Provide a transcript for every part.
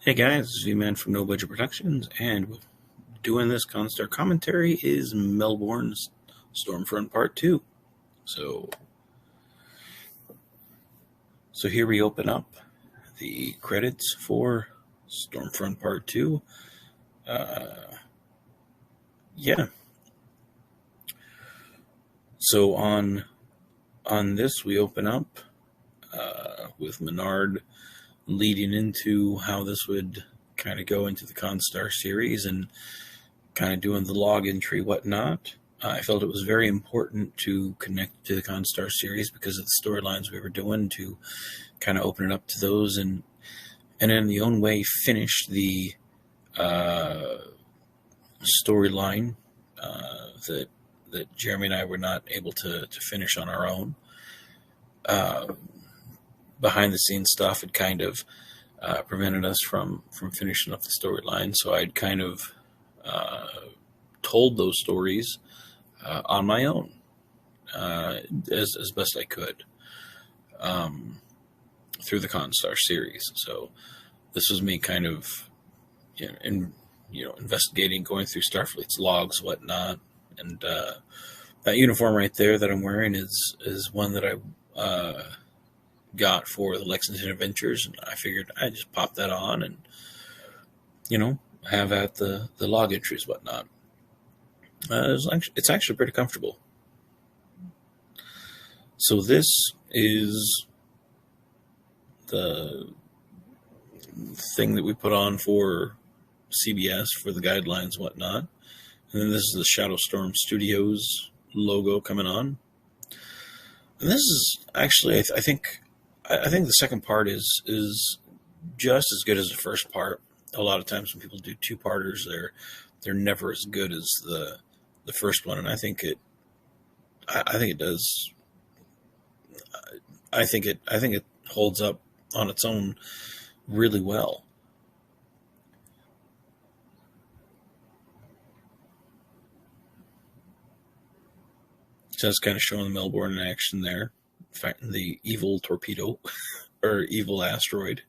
Hey guys, this is V-Man from No Budget Productions, and doing this Constar commentary is Melbourne's Stormfront Part 2. So here we open up the credits for Stormfront Part 2. So on this we open up with Menard leading into how this would kind of go into the Constar series and kind of doing the log entry, whatnot. I felt it was very important to connect to the Constar series because of the storylines we were doing, to kind of open it up to those and in the own way finish the storyline that Jeremy and I were not able to finish on our own. Behind the scenes stuff had kind of prevented us from finishing up the storyline, so I'd kind of told those stories on my own as best I could through the Constar series. So this was me kind of investigating, going through Starfleet's logs, whatnot, and that uniform right there that I'm wearing is one that I got for the Lexington Adventures, and I figured I'd just pop that on and have at the log entries, whatnot. It's actually pretty comfortable. So this is the thing that we put on for CBS for the guidelines, whatnot, and then this is the Shadow Storm Studios logo coming on. And this is actually, I think the second part is just as good as the first part. A lot of times when people do two-parters, they're never as good as the first one, and I think it does. I think it holds up on its own really well. So that's kind of showing the Melbourne in action there. In fact, the evil torpedo or evil asteroid.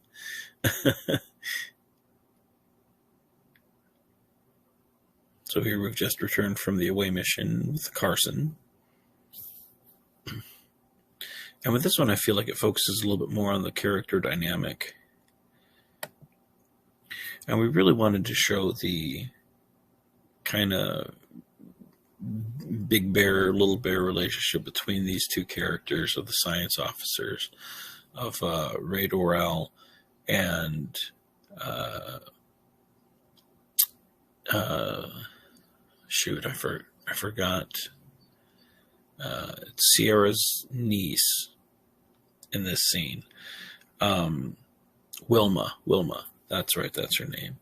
So here we've just returned from the away mission with Carson. And with this one, I feel like it focuses a little bit more on the character dynamic. And we really wanted to show the kind of big bear, little bear relationship between these two characters of the science officers of Ray Doral and I forgot. It's Sierra's niece in this scene. Wilma. That's right. That's her name.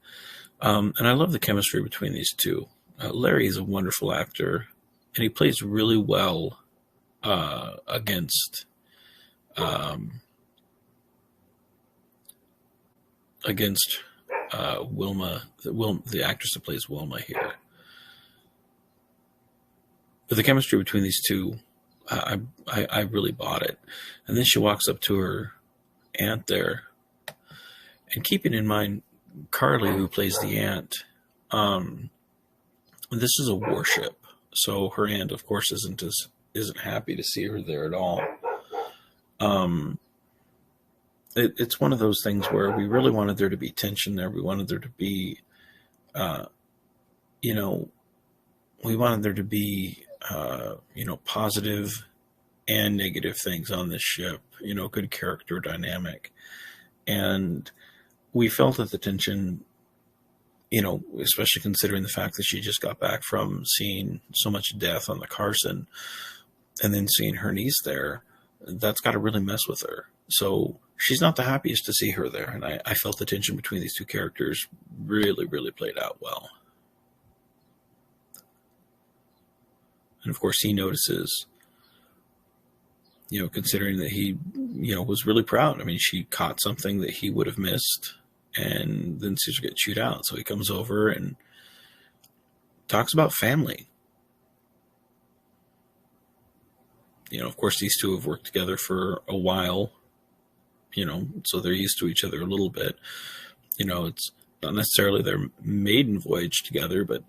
And I love the chemistry between these two. Larry is a wonderful actor, and he plays really well against Wilma, the actress that plays Wilma here. But the chemistry between these two, I really bought it. And then she walks up to her aunt there, and keeping in mind Carly, who plays the aunt, this is a warship, so her aunt, of course, isn't happy to see her there at all. It's one of those things where we really wanted there to be tension there. We wanted there to be, we wanted there to be, positive and negative things on this ship. Good character dynamic, and we felt that the tension, especially considering the fact that she just got back from seeing so much death on the Carson and then seeing her niece there, that's got to really mess with her. So she's not the happiest to see her there. And I felt the tension between these two characters really, really played out well. And of course he notices, considering that he, was really proud. I mean, she caught something that he would have missed, and then sees her get chewed out. So he comes over and talks about family. Of course, these two have worked together for a while, so they're used to each other a little bit. It's not necessarily their maiden voyage together, but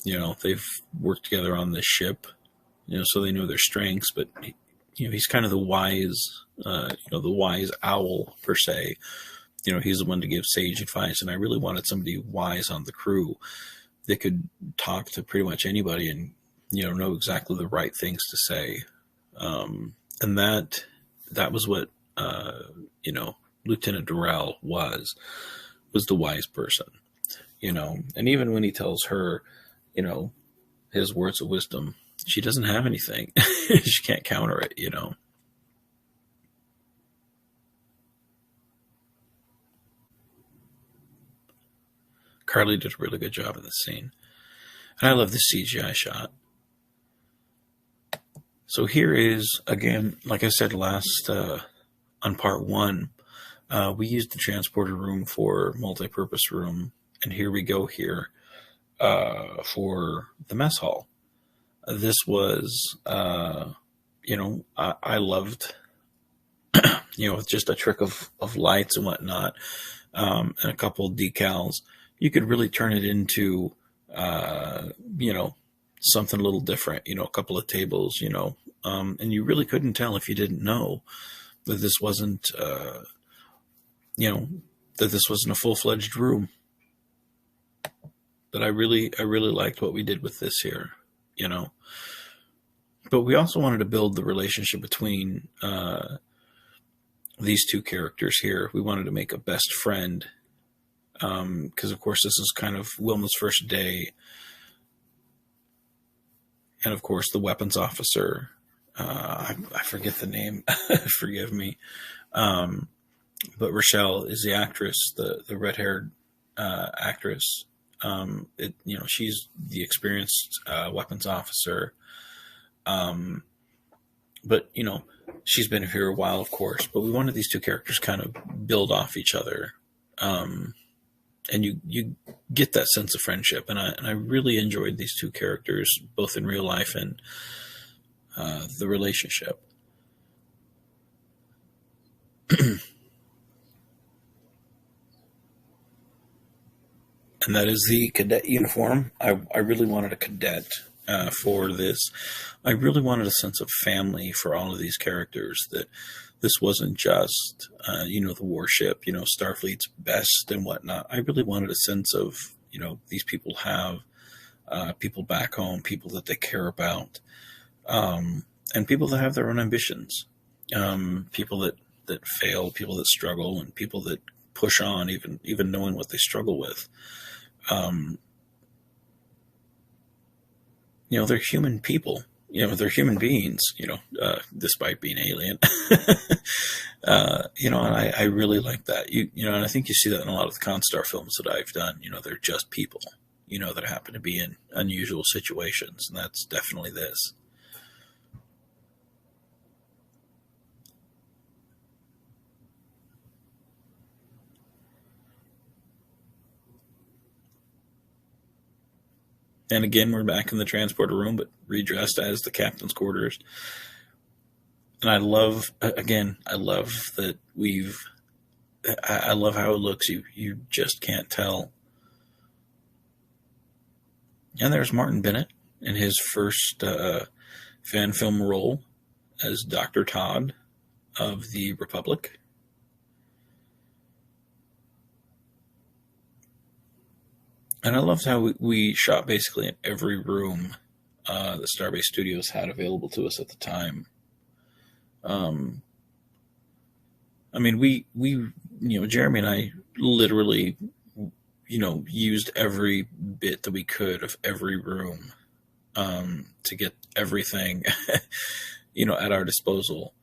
they've worked together on this ship, so they know their strengths. But he's kind of the wise, the wise owl per se. He's the one to give sage advice, and I really wanted somebody wise on the crew that could talk to pretty much anybody and know exactly the right things to say. And that was what Lieutenant Durrell was the wise person. And even when he tells her, his words of wisdom, she doesn't have anything. She can't counter it. Carly did a really good job in the scene. And I love the CGI shot. So here is, again, like I said last on part 1, we used the transporter room for multi-purpose room. And here we go here for the mess hall. This was, I loved, with just a trick of lights and whatnot, and a couple of decals, you could really turn it into, something a little different, a couple of tables, and you really couldn't tell if you didn't know that this wasn't, that this wasn't a full-fledged room. But I really liked what we did with this here, But we also wanted to build the relationship between these two characters here. We wanted to make a best friend, because of course this is kind of Wilma's first day, and of course the weapons officer. I forget the name. Forgive me. But Rochelle is the actress, the red-haired actress. She's the experienced weapons officer. But she's been here a while, of course. But we wanted these two characters kind of build off each other, and you get that sense of friendship. And I really enjoyed these two characters, both in real life and the relationship. And that is the cadet uniform. I really wanted a cadet for this. I really wanted a sense of family for all of these characters, that this wasn't just, the warship, Starfleet's best and whatnot. I really wanted a sense of, these people have people back home, people that they care about, and people that have their own ambitions, people that fail, people that struggle, and people that push on, even knowing what they struggle with. They're human people, they're human beings, despite being alien. And I really like that. And I think you see that in a lot of the Constar films that I've done. They're just people, that happen to be in unusual situations. And that's definitely this. And again, we're back in the transporter room, but redressed as the captain's quarters. And I love that I love how it looks. You just can't tell. And there's Martin Bennett in his first fan film role as Dr. Todd of the Republic. And I loved how we shot basically in every room the Starbase Studios had available to us at the time. Jeremy and I literally, used every bit that we could of every room to get everything, at our disposal.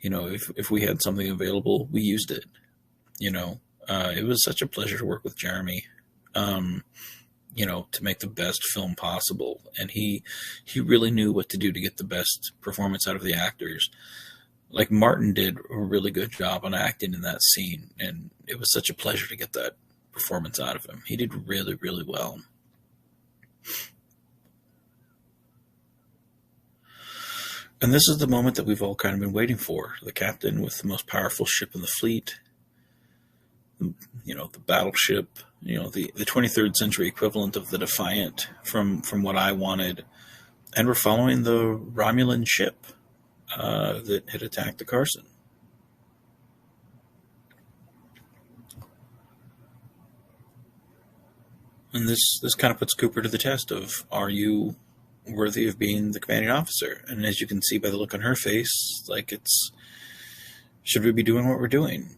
If we had something available, we used it. It was such a pleasure to work with Jeremy. To make the best film possible. And he really knew what to do to get the best performance out of the actors. Like Martin did a really good job on acting in that scene. And it was such a pleasure to get that performance out of him. He did really, really well. And this is the moment that we've all kind of been waiting for. The captain with the most powerful ship in the fleet. the battleship, the 23rd century equivalent of the Defiant from what I wanted. And we're following the Romulan ship that had attacked the Carson. And this kind of puts Cooper to the test of, are you worthy of being the commanding officer? And as you can see by the look on her face, like, it's, should we be doing what we're doing?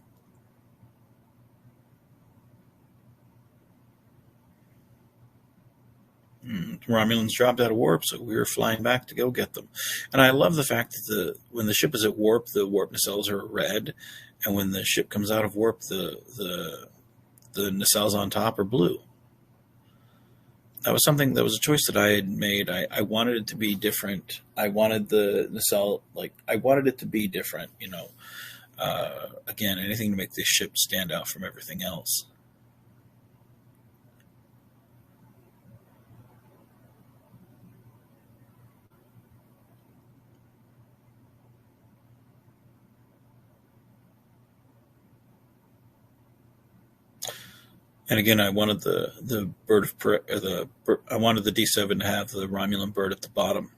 Romulans dropped out of warp, so we were flying back to go get them. And I love the fact that when the ship is at warp, the warp nacelles are red, and when the ship comes out of warp, the nacelles on top are blue. That was a choice that I had made. I wanted it to be different. I wanted the nacelle, I wanted it to be different, again, anything to make this ship stand out from everything else. And again, I wanted the bird of I wanted the D7 to have the Romulan bird at the bottom.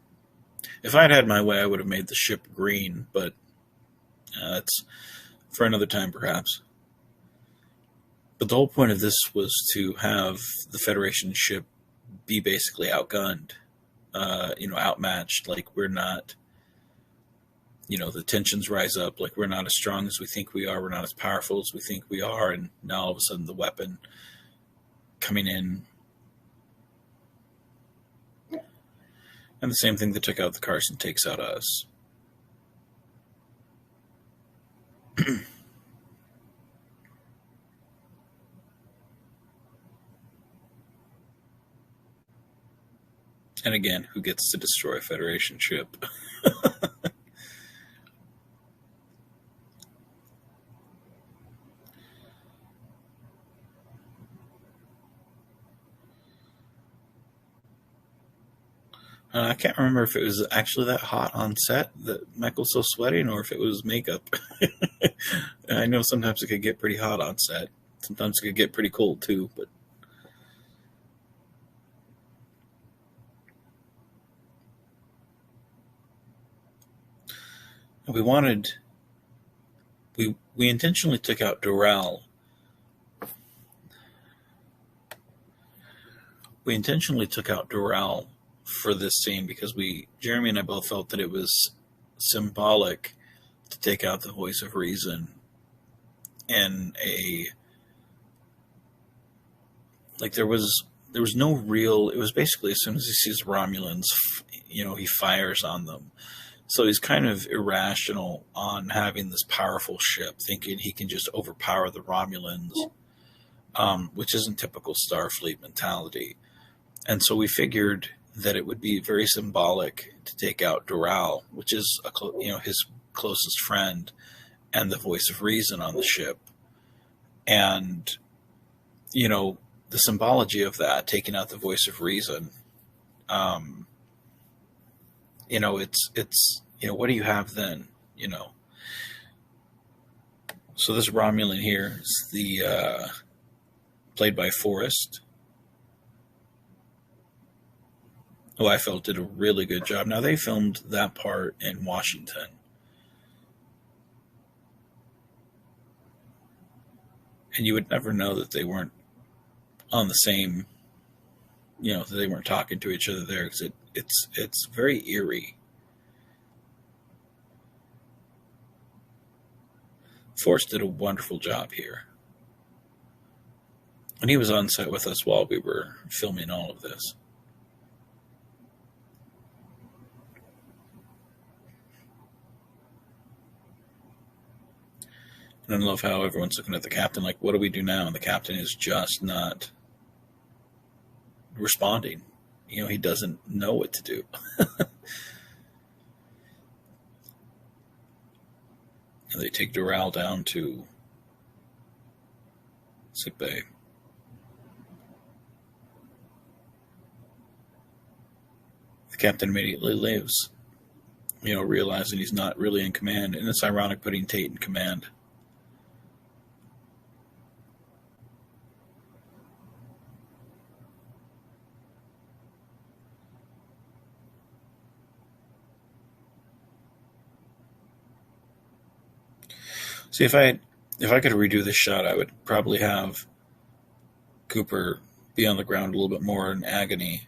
If I'd had my way, I would have made the ship green, but that's for another time, perhaps. But the whole point of this was to have the Federation ship be basically outgunned, outmatched. Like, we're not, the tensions rise up. Like, we're not as strong as we think we are. We're not as powerful as we think we are. And now all of a sudden the weapon coming in. And the same thing that took out the Carson takes out us. And again, who gets to destroy a Federation ship? I can't remember if it was actually that hot on set that Mech was so sweating, or if it was makeup. I know sometimes it could get pretty hot on set. Sometimes it could get pretty cold too, but we intentionally took out Doral. We intentionally took out Doral for this scene because Jeremy and I both felt that it was symbolic to take out the voice of reason and there was no real, it was basically as soon as he sees Romulans, he fires on them. So he's kind of irrational on having this powerful ship, thinking he can just overpower the Romulans, which isn't typical Starfleet mentality. And so we figured that it would be very symbolic to take out Doral, which is his closest friend and the voice of reason on the ship. And the symbology of that, taking out the voice of reason, it's what do you have then? So this Romulan here is the played by Forrest, who I felt did a really good job. Now, they filmed that part in Washington. And you would never know that they weren't on the same, that they weren't talking to each other there, because it's very eerie. Forrest did a wonderful job here. And he was on set with us while we were filming all of this. And I love how everyone's looking at the captain like, what do we do now? And the captain is just not responding. He doesn't know what to do. And they take Doral down to sick bay. The captain immediately leaves, realizing he's not really in command. And it's ironic putting Tate in command. See, if I could redo this shot, I would probably have Cooper be on the ground a little bit more in agony,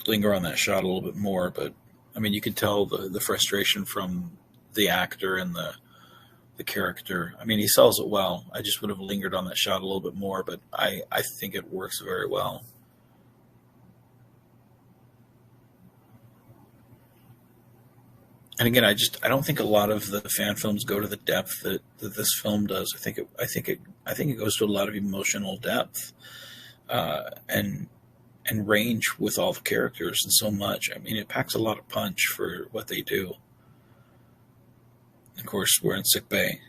linger on that shot a little bit more. But I mean, you could tell the frustration from the actor and the character. I mean, he sells it well. I just would have lingered on that shot a little bit more, but I think it works very well. And again, I don't think a lot of the fan films go to the depth that this film does. I think it goes to a lot of emotional depth, and range with all the characters and so much. I mean, it packs a lot of punch for what they do. Of course, we're in sick bay,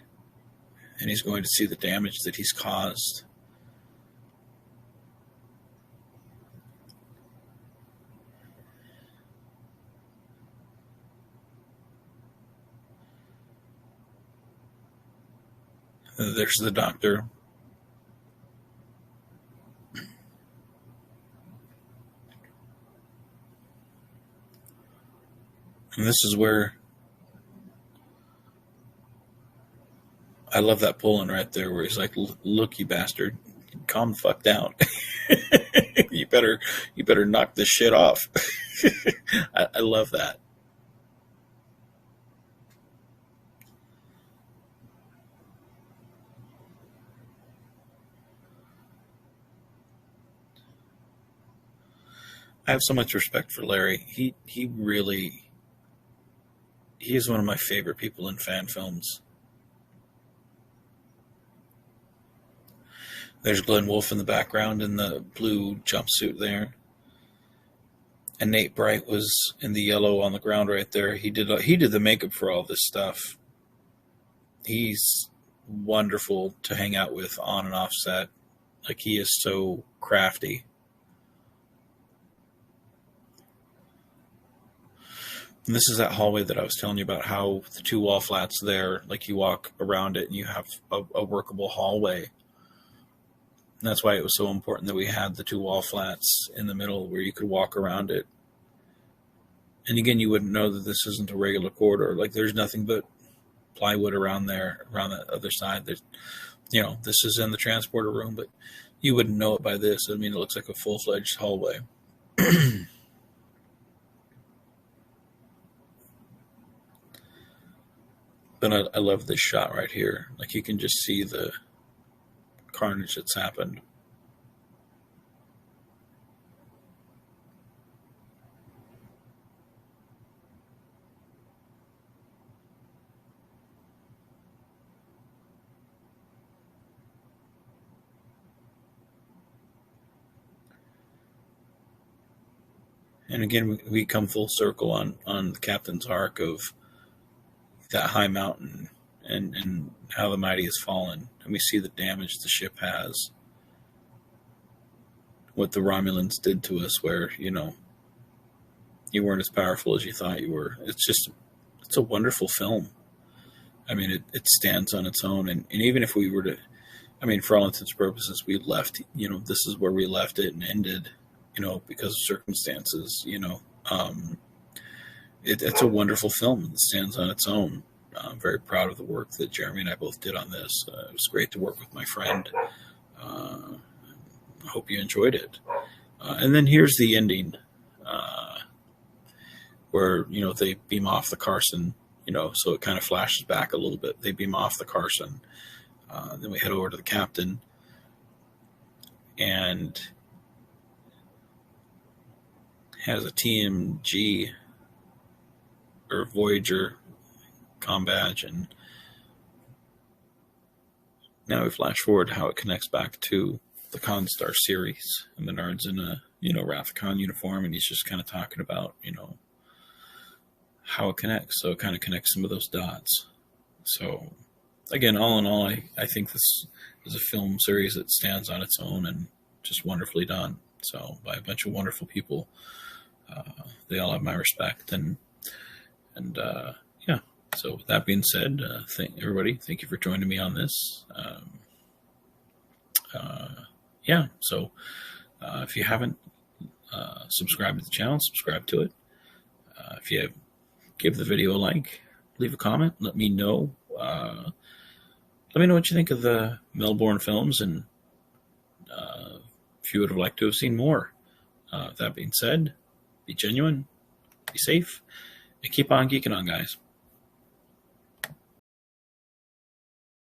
and he's going to see the damage that he's caused. There's the doctor. And this is where I love that pull-in right there where he's like, look, you bastard, calm the fuck down. you better knock this shit off. I love that. I have so much respect for Larry. He really, he is one of my favorite people in fan films. There's Glenn Wolfe in the background in the blue jumpsuit there. And Nate Bright was in the yellow on the ground right there. He did the makeup for all this stuff. He's wonderful to hang out with on and off set. Like, he is so crafty. And this is that hallway that I was telling you about, how the two wall flats there, like you walk around it and you have a workable hallway. And that's why it was so important that we had the two wall flats in the middle where you could walk around it. And again, you wouldn't know that this isn't a regular corridor. Like, there's nothing but plywood around there, around that other side. There's, this is in the transporter room, but you wouldn't know it by this. I mean, it looks like a full-fledged hallway. But I love this shot right here. Like, you can just see the carnage that's happened. And again, we come full circle on the captain's arc of that high mountain and how the mighty has fallen. And we see the damage the ship has. What the Romulans did to us, where, you weren't as powerful as you thought you were. It's a wonderful film. I mean, it stands on its own. And even if we were to, I mean, for all intents and purposes, we left, this is where we left it and ended, because of circumstances, it's a wonderful film that stands on its own. I'm very proud of the work that Jeremy and I both did on this. It was great to work with my friend. I hope you enjoyed it. And then here's the ending, where, they beam off the Carson, so it kind of flashes back a little bit. They beam off the Carson. Then we head over to the captain. And has a TMG or Voyager comm badge, and now we flash forward how it connects back to the Constar series, and Bernard's in a Wrath of Khan uniform, and he's just kind of talking about how it connects. So it kind of connects some of those dots. So again, all in all, I think this is a film series that stands on its own and just wonderfully done. So by a bunch of wonderful people. They all have my respect, and yeah. So with that being said, everybody, thank you for joining me on this. Yeah. So if you haven't subscribed to the channel, subscribe to it. If you give the video a like, leave a comment. Let me know. Let me know what you think of the Melbourne films, and if you would have liked to have seen more. That being said, be genuine, be safe, and keep on geeking on, guys.